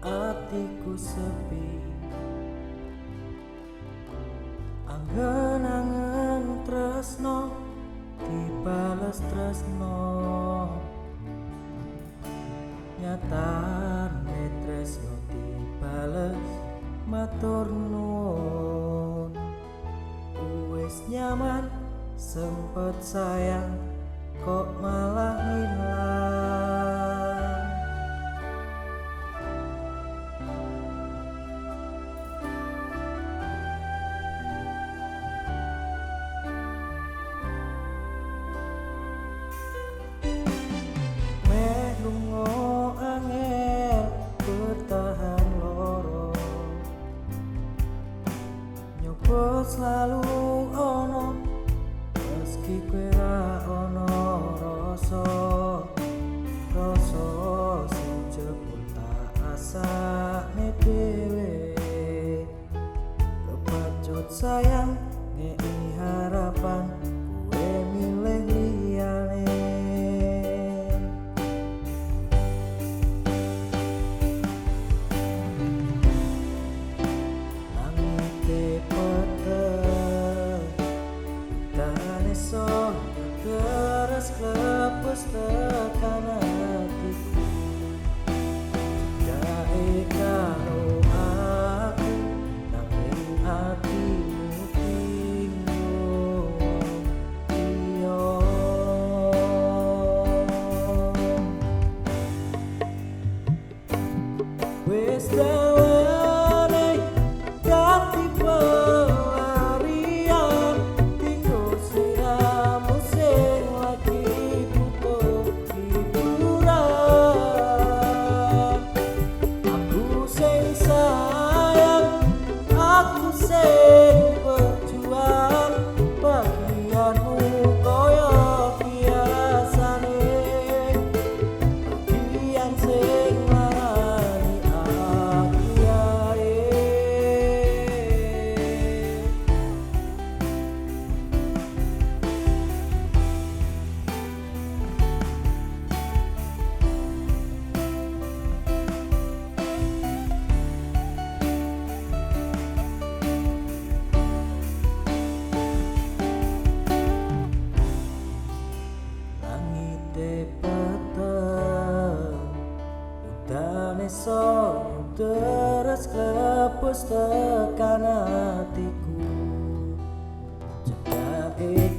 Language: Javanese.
Atiku sepi, angen-angen tresno dibales tresno, nyatane tresno dibales matur nuwun. Wis nyaman sempet sayang kok malah hilang. Selalu ono meski kowe ra ono rasa sing jebul tak asane dhewe. Kepacut sayang ngeki harapan kowe milih liyane. Terus klepus tekan hatiku, jae karo aku nanging hatimu bingung. Iyo wis dawane ganti pelarian tinggo siramu sing lagi butuh hiburan. Aku sing sayang, aku sing berjuang, bagianmu koyo biasane, bagian sing larani aku yae. Udane sore terus klepus tekan hatiku, cedake